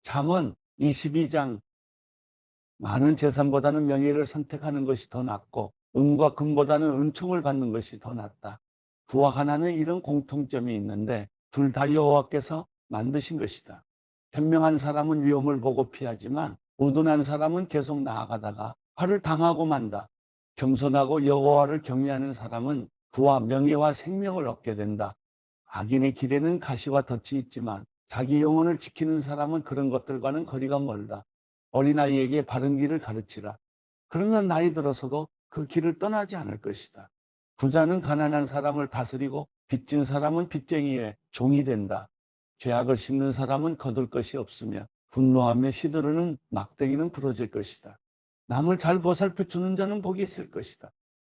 잠언 22장 많은 재산보다는 명예를 선택하는 것이 더 낫고 은과 금보다는 은총을 받는 것이 더 낫다. 부와 가난은 이런 공통점이 있는데 둘 다 여호와께서 만드신 것이다. 현명한 사람은 위험을 보고 피하지만 우둔한 사람은 계속 나아가다가 화를 당하고 만다. 겸손하고 여호와를 경외하는 사람은 부와 명예와 생명을 얻게 된다. 악인의 길에는 가시와 덫이 있지만 자기 영혼을 지키는 사람은 그런 것들과는 거리가 멀다. 어린아이에게 바른 길을 가르치라. 그러면 나이 들어서도 그 길을 떠나지 않을 것이다. 부자는 가난한 사람을 다스리고 빚진 사람은 빚쟁이의 종이 된다. 죄악을 심는 사람은 거둘 것이 없으며 분노하며 시드르는 막대기는 부러질 것이다. 남을 잘 보살펴 주는 자는 복이 있을 것이다.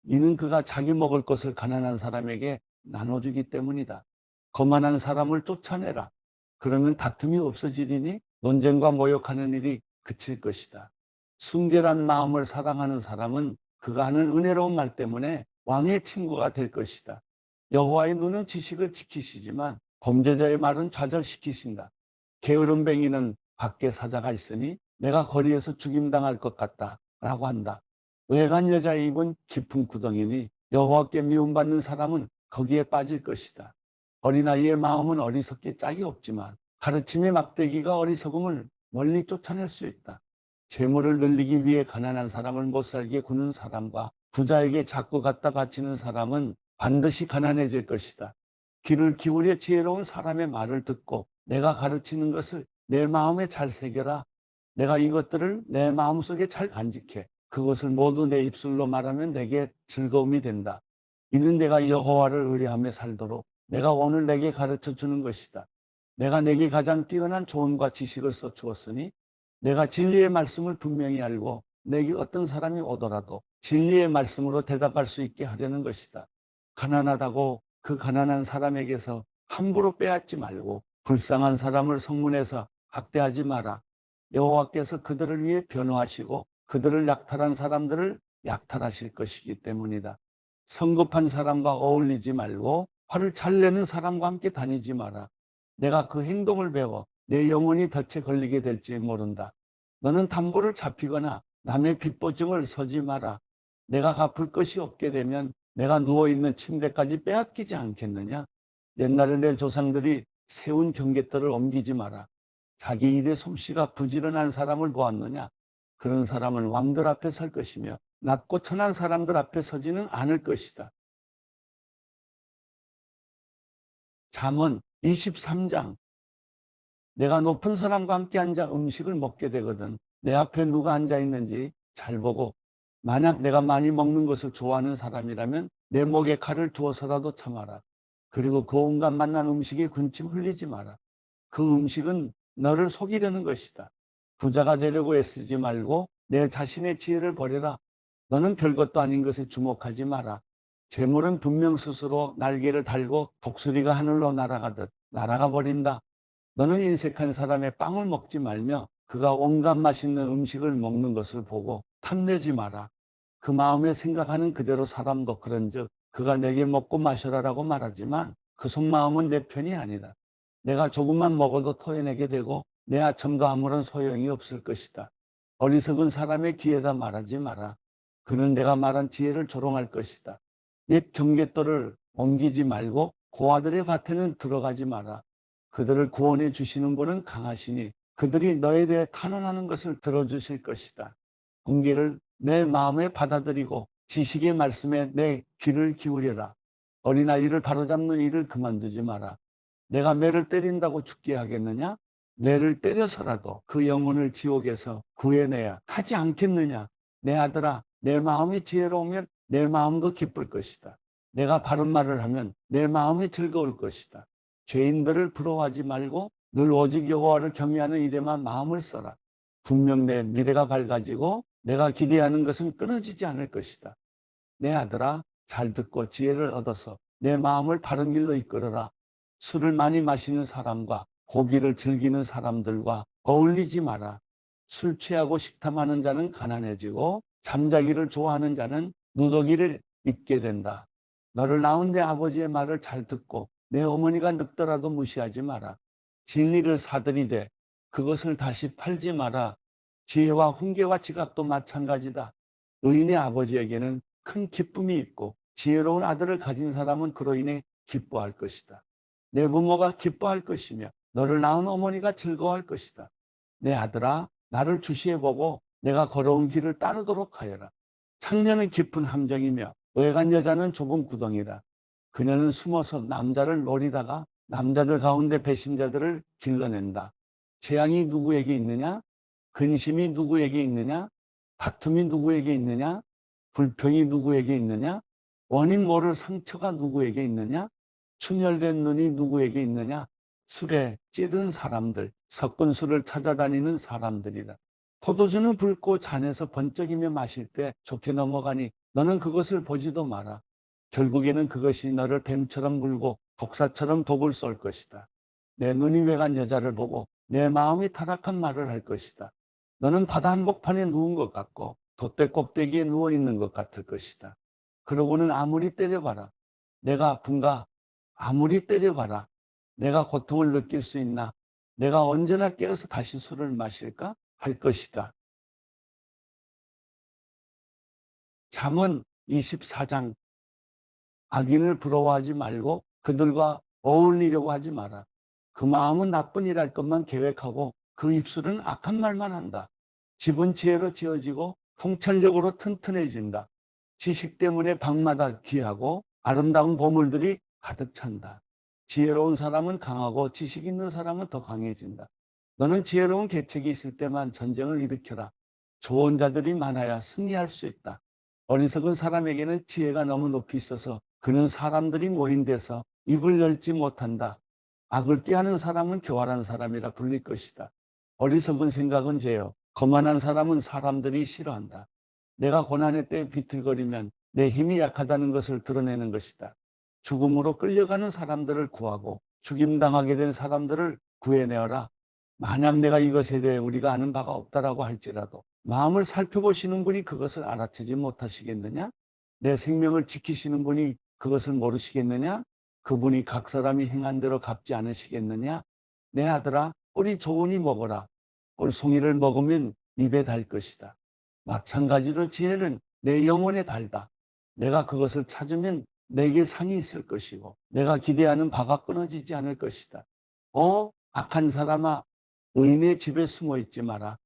이는 그가 자기 먹을 것을 가난한 사람에게 나눠주기 때문이다. 거만한 사람을 쫓아내라. 그러면 다툼이 없어지리니 논쟁과 모욕하는 일이 그칠 것이다. 순결한 마음을 사랑하는 사람은 그가 하는 은혜로운 말 때문에 왕의 친구가 될 것이다. 여호와의 눈은 지식을 지키시지만 범죄자의 말은 좌절시키신다. 게으름뱅이는 밖에 사자가 있으니 내가 거리에서 죽임당할 것 같다 라고 한다. 외간 여자의 입은 깊은 구덩이니 여호와께 미움받는 사람은 거기에 빠질 것이다. 어린아이의 마음은 어리석게 짝이 없지만 가르침의 막대기가 어리석음을 멀리 쫓아낼 수 있다. 재물을 늘리기 위해 가난한 사람을 못살게 구는 사람과 부자에게 자꾸 갖다 바치는 사람은 반드시 가난해질 것이다. 귀를 기울여 지혜로운 사람의 말을 듣고 내가 가르치는 것을 내 마음에 잘 새겨라. 내가 이것들을 내 마음속에 잘 간직해. 그것을 모두 내 입술로 말하면 내게 즐거움이 된다. 이는 내가 여호와를 의뢰하며 살도록 내가 오늘 내게 가르쳐 주는 것이다. 내가 내게 가장 뛰어난 조언과 지식을 써주었으니 내가 진리의 말씀을 분명히 알고 내게 어떤 사람이 오더라도 진리의 말씀으로 대답할 수 있게 하려는 것이다. 가난하다고 그 가난한 사람에게서 함부로 빼앗지 말고 불쌍한 사람을 성문에서 학대하지 마라. 여호와께서 그들을 위해 변호하시고 그들을 약탈한 사람들을 약탈하실 것이기 때문이다. 성급한 사람과 어울리지 말고 화를 잘 내는 사람과 함께 다니지 마라. 내가 그 행동을 배워 내 영혼이 덫에 걸리게 될지 모른다. 너는 담보를 잡히거나 남의 빚보증을 서지 마라. 내가 갚을 것이 없게 되면 내가 누워있는 침대까지 빼앗기지 않겠느냐? 옛날에 내 조상들이 세운 경계들을 옮기지 마라. 자기 일에 솜씨가 부지런한 사람을 보았느냐? 그런 사람은 왕들 앞에 설 것이며 낮고 천한 사람들 앞에 서지는 않을 것이다. 잠언 23장. 내가 높은 사람과 함께 앉아 음식을 먹게 되거든 내 앞에 누가 앉아 있는지 잘 보고 만약 내가 많이 먹는 것을 좋아하는 사람이라면 내 목에 칼을 두어서라도 참아라. 그리고 그 온갖 맛난 음식에 군침 흘리지 마라. 그 음식은 너를 속이려는 것이다. 부자가 되려고 애쓰지 말고 내 자신의 지혜를 버려라. 너는 별것도 아닌 것에 주목하지 마라. 재물은 분명 스스로 날개를 달고 독수리가 하늘로 날아가듯 날아가 버린다. 너는 인색한 사람의 빵을 먹지 말며 그가 온갖 맛있는 음식을 먹는 것을 보고 탐내지 마라. 그 마음에 생각하는 그대로 사람도 그런즉 그가 내게 먹고 마셔라라고 말하지만 그 속마음은 내 편이 아니다. 내가 조금만 먹어도 토해내게 되고 내 아첨도 아무런 소용이 없을 것이다. 어리석은 사람의 귀에다 말하지 마라. 그는 내가 말한 지혜를 조롱할 것이다. 옛 경계도를 옮기지 말고 고아들의 밭에는 들어가지 마라. 그들을 구원해 주시는 분은 강하시니 그들이 너에 대해 탄원하는 것을 들어주실 것이다. 공개를 내 마음에 받아들이고 지식의 말씀에 내 귀를 기울여라. 어린아이를 바로잡는 일을 그만두지 마라. 내가 매를 때린다고 죽게 하겠느냐? 매를 때려서라도 그 영혼을 지옥에서 구해내야 하지 않겠느냐? 내 아들아, 내 마음이 지혜로우면 내 마음도 기쁠 것이다. 내가 바른 말을 하면 내 마음이 즐거울 것이다. 죄인들을 부러워하지 말고 늘 오직 여호와를 경외하는 일에만 마음을 써라. 분명 내 미래가 밝아지고 내가 기대하는 것은 끊어지지 않을 것이다. 내 아들아, 잘 듣고 지혜를 얻어서 내 마음을 바른 길로 이끌어라. 술을 많이 마시는 사람과 고기를 즐기는 사람들과 어울리지 마라. 술 취하고 식탐하는 자는 가난해지고 잠자기를 좋아하는 자는 누더기를 입게 된다. 너를 낳은 내 아버지의 말을 잘 듣고 내 어머니가 늙더라도 무시하지 마라. 진리를 사들이되 그것을 다시 팔지 마라. 지혜와 훈계와 지각도 마찬가지다. 의인의 아버지에게는 큰 기쁨이 있고 지혜로운 아들을 가진 사람은 그로 인해 기뻐할 것이다. 내 부모가 기뻐할 것이며 너를 낳은 어머니가 즐거워할 것이다. 내 아들아, 나를 주시해보고 내가 걸어온 길을 따르도록 하여라. 창녀는 깊은 함정이며 외간 여자는 좁은 구덩이다. 그녀는 숨어서 남자를 노리다가 남자들 가운데 배신자들을 길러낸다. 재앙이 누구에게 있느냐? 근심이 누구에게 있느냐? 다툼이 누구에게 있느냐? 불평이 누구에게 있느냐? 원인 모를 상처가 누구에게 있느냐? 충혈된 눈이 누구에게 있느냐? 술에 찌든 사람들, 섞은 술을 찾아다니는 사람들이다. 포도주는 붉고 잔에서 번쩍이며 마실 때 좋게 넘어가니 너는 그것을 보지도 마라. 결국에는 그것이 너를 뱀처럼 물고 독사처럼 독을 쏠 것이다. 내 눈이 외간 여자를 보고 내 마음이 타락한 말을 할 것이다. 너는 바다 한복판에 누운 것 같고 돛대 꼭대기에 누워 있는 것 같을 것이다. 그러고는 아무리 때려봐라. 내가 아픈가? 아무리 때려봐라. 내가 고통을 느낄 수 있나? 내가 언제나 깨어서 다시 술을 마실까? 할 것이다. 잠언 24장. 악인을 부러워하지 말고 그들과 어울리려고 하지 마라. 그 마음은 나쁜 일 할 것만 계획하고 그 입술은 악한 말만 한다. 집은 지혜로 지어지고 통찰력으로 튼튼해진다. 지식 때문에 방마다 귀하고 아름다운 보물들이 가득 찬다. 지혜로운 사람은 강하고 지식 있는 사람은 더 강해진다. 너는 지혜로운 계책이 있을 때만 전쟁을 일으켜라. 좋은 자들이 많아야 승리할 수 있다. 어리석은 사람에게는 지혜가 너무 높이 있어서 그는 사람들이 모인 데서 입을 열지 못한다. 악을 꾀하는 사람은 교활한 사람이라 불릴 것이다. 어리석은 생각은 죄요. 거만한 사람은 사람들이 싫어한다. 내가 고난의 때에 비틀거리면 내 힘이 약하다는 것을 드러내는 것이다. 죽음으로 끌려가는 사람들을 구하고 죽임당하게 된 사람들을 구해내어라. 만약 내가 이것에 대해 우리가 아는 바가 없다라고 할지라도 마음을 살펴보시는 분이 그것을 알아채지 못하시겠느냐? 내 생명을 지키시는 분이 그것을 모르시겠느냐? 그분이 각 사람이 행한 대로 갚지 않으시겠느냐? 내 아들아, 꿀이 좋으니 먹어라. 꿀송이를 먹으면 입에 달 것이다. 마찬가지로 지혜는 내 영혼에 달다. 내가 그것을 찾으면 내게 상이 있을 것이고 내가 기대하는 바가 끊어지지 않을 것이다. 악한 사람아, 의인의 집에 숨어 있지 마라.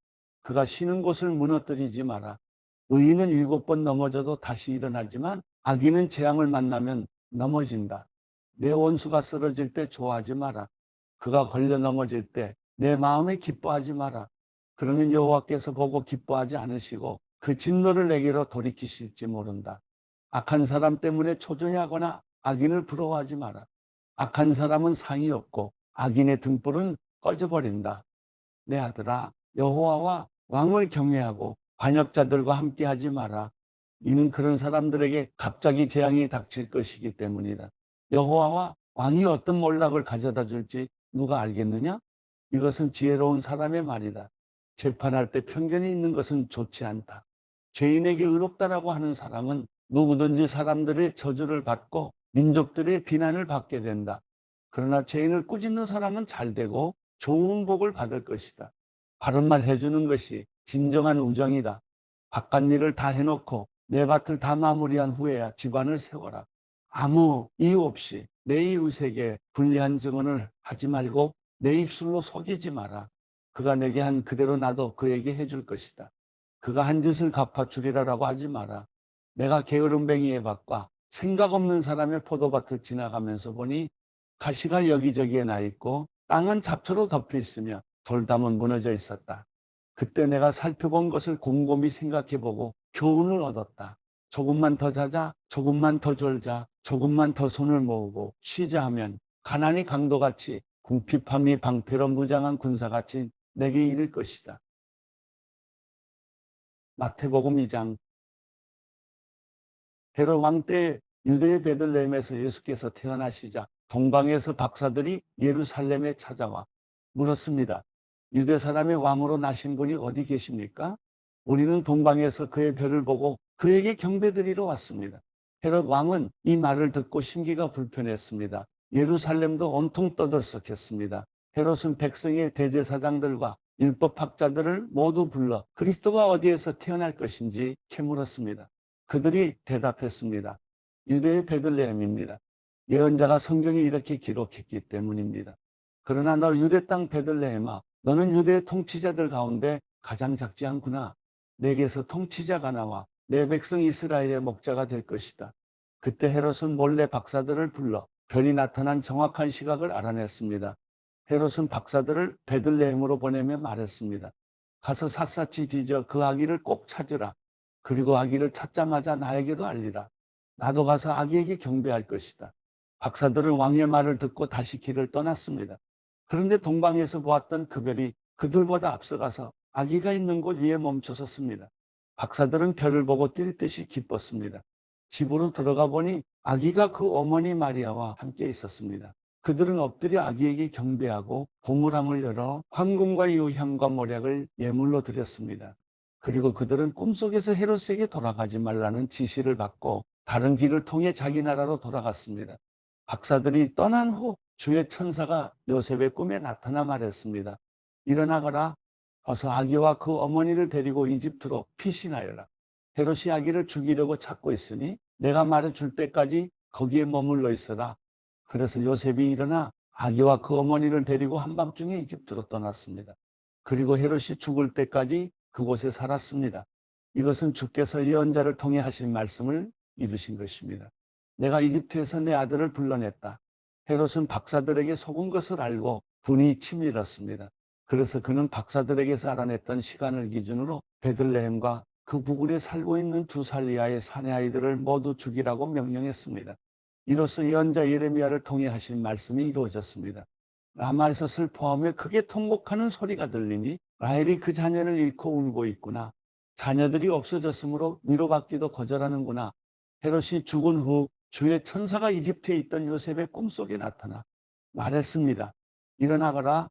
그가 쉬는 곳을 무너뜨리지 마라. 의인은 7번 넘어져도 다시 일어나지만 악인은 재앙을 만나면 넘어진다. 내 원수가 쓰러질 때 좋아하지 마라. 그가 걸려 넘어질 때 내 마음에 기뻐하지 마라. 그러면 여호와께서 보고 기뻐하지 않으시고 그 진노를 내게로 돌이키실지 모른다. 악한 사람 때문에 초조해하거나 악인을 부러워하지 마라. 악한 사람은 상이 없고 악인의 등불은 꺼져버린다. 내 아들아, 여호와와 왕을 경외하고 반역자들과 함께하지 마라. 이는 그런 사람들에게 갑자기 재앙이 닥칠 것이기 때문이다. 여호와와 왕이 어떤 몰락을 가져다 줄지 누가 알겠느냐? 이것은 지혜로운 사람의 말이다. 재판할 때 편견이 있는 것은 좋지 않다. 죄인에게 의롭다라고 하는 사람은 누구든지 사람들의 저주를 받고 민족들의 비난을 받게 된다. 그러나 죄인을 꾸짖는 사람은 잘 되고 좋은 복을 받을 것이다. 바른 말 해주는 것이 진정한 우정이다. 바깥 일을 다 해놓고 내 밭을 다 마무리한 후에야 집안을 세워라. 아무 이유 없이 내 이웃에게 불리한 증언을 하지 말고 내 입술로 속이지 마라. 그가 내게 한 그대로 나도 그에게 해줄 것이다. 그가 한 짓을 갚아주리라라고 하지 마라. 내가 게으름뱅이의 밭과 생각 없는 사람의 포도밭을 지나가면서 보니 가시가 여기저기에 나 있고 땅은 잡초로 덮여 있으며 돌담은 무너져 있었다. 그때 내가 살펴본 것을 곰곰이 생각해보고 교훈을 얻었다. 조금만 더 자자, 조금만 더 졸자, 조금만 더 손을 모으고 쉬자 하면 가난이 강도같이 궁핍함이 방패로 무장한 군사같이 내게 이를 것이다. 마태복음 2장. 헤롯 왕 때 유대의 베들레헴에서 예수께서 태어나시자 동방에서 박사들이 예루살렘에 찾아와 물었습니다. 유대 사람의 왕으로 나신 분이 어디 계십니까? 우리는 동방에서 그의 별을 보고 그에게 경배드리러 왔습니다. 헤롯 왕은 이 말을 듣고 심기가 불편했습니다. 예루살렘도 온통 떠들썩했습니다. 헤롯은 백성의 대제사장들과 율법학자들을 모두 불러 그리스도가 어디에서 태어날 것인지 캐물었습니다. 그들이 대답했습니다. 유대의 베들레헴입니다. 예언자가 성경에 이렇게 기록했기 때문입니다. 그러나 너 유대 땅 베들레헴아, 너는 유대의 통치자들 가운데 가장 작지 않구나. 내게서 통치자가 나와 내 백성 이스라엘의 목자가 될 것이다. 그때 헤롯은 몰래 박사들을 불러 별이 나타난 정확한 시각을 알아냈습니다. 헤롯은 박사들을 베들레헴으로 보내며 말했습니다. 가서 샅샅이 뒤져 그 아기를 꼭 찾으라. 그리고 아기를 찾자마자 나에게도 알리라. 나도 가서 아기에게 경배할 것이다. 박사들은 왕의 말을 듣고 다시 길을 떠났습니다. 그런데 동방에서 보았던 그 별이 그들보다 앞서가서 아기가 있는 곳 위에 멈춰섰습니다. 박사들은 별을 보고 뛸 듯이 기뻤습니다. 집으로 들어가 보니 아기가 그 어머니 마리아와 함께 있었습니다. 그들은 엎드려 아기에게 경배하고 보물함을 열어 황금과 유향과 모략을 예물로 드렸습니다. 그리고 그들은 꿈속에서 헤롯에게 돌아가지 말라는 지시를 받고 다른 길을 통해 자기 나라로 돌아갔습니다. 박사들이 떠난 후 주의 천사가 요셉의 꿈에 나타나 말했습니다. 일어나거라. 어서 아기와 그 어머니를 데리고 이집트로 피신하여라. 헤롯이 아기를 죽이려고 찾고 있으니 내가 말해줄 때까지 거기에 머물러 있어라. 그래서 요셉이 일어나 아기와 그 어머니를 데리고 한밤중에 이집트로 떠났습니다. 그리고 헤롯이 죽을 때까지 그곳에 살았습니다. 이것은 주께서 예언자를 통해 하신 말씀을 이루신 것입니다. 내가 이집트에서 내 아들을 불러냈다. 헤롯은 박사들에게 속은 것을 알고 분이 치밀었습니다. 그래서 그는 박사들에게서 알아냈던 시간을 기준으로 베들레헴과 그 부근에 살고 있는 2살 이하의 사내 아이들을 모두 죽이라고 명령했습니다. 이로써 예언자 예레미야를 통해 하신 말씀이 이루어졌습니다. 라마에서 슬퍼하며 크게 통곡하는 소리가 들리니 라헬이 그 자녀를 잃고 울고 있구나. 자녀들이 없어졌으므로 위로받기도 거절하는구나. 헤롯이 죽은 후 주의 천사가 이집트에 있던 요셉의 꿈속에 나타나 말했습니다. 일어나거라.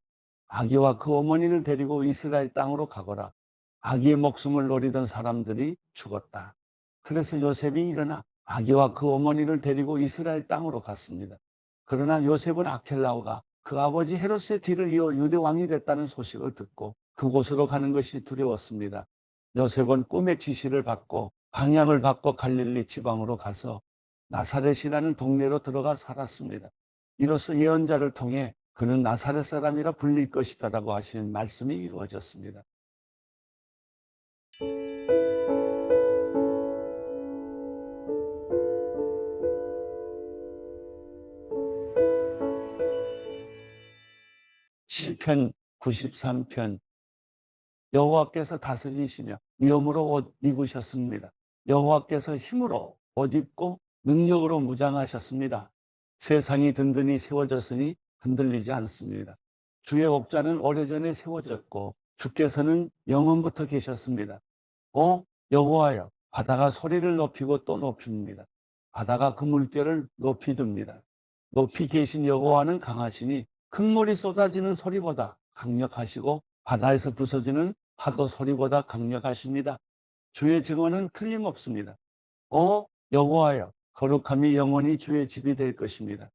아기와 그 어머니를 데리고 이스라엘 땅으로 가거라. 아기의 목숨을 노리던 사람들이 죽었다. 그래서 요셉이 일어나 아기와 그 어머니를 데리고 이스라엘 땅으로 갔습니다. 그러나 요셉은 아켈라오가 그 아버지 헤롯의 뒤를 이어 유대 왕이 됐다는 소식을 듣고 그곳으로 가는 것이 두려웠습니다. 요셉은 꿈의 지시를 받고 방향을 바꿔 갈릴리 지방으로 가서 나사렛이라는 동네로 들어가 살았습니다. 이로써 예언자를 통해 그는 나사렛 사람이라 불릴 것이다라고 하시는 말씀이 이루어졌습니다. 시편 93편. 여호와께서 다스리시며 위엄으로 옷 입으셨습니다. 여호와께서 힘으로 옷 입고 능력으로 무장하셨습니다. 세상이 든든히 세워졌으니 흔들리지 않습니다. 주의 옥좌는 오래전에 세워졌고 주께서는 영원부터 계셨습니다. 여호와여, 바다가 소리를 높이고 또 높입니다. 바다가 그 물결을 높이 듭니다. 높이 계신 여호와는 강하시니 큰 물이 쏟아지는 소리보다 강력하시고 바다에서 부서지는 파도 소리보다 강력하십니다. 주의 증언은 틀림없습니다. 여호와여, 거룩함이 영원히 주의 집이 될 것입니다.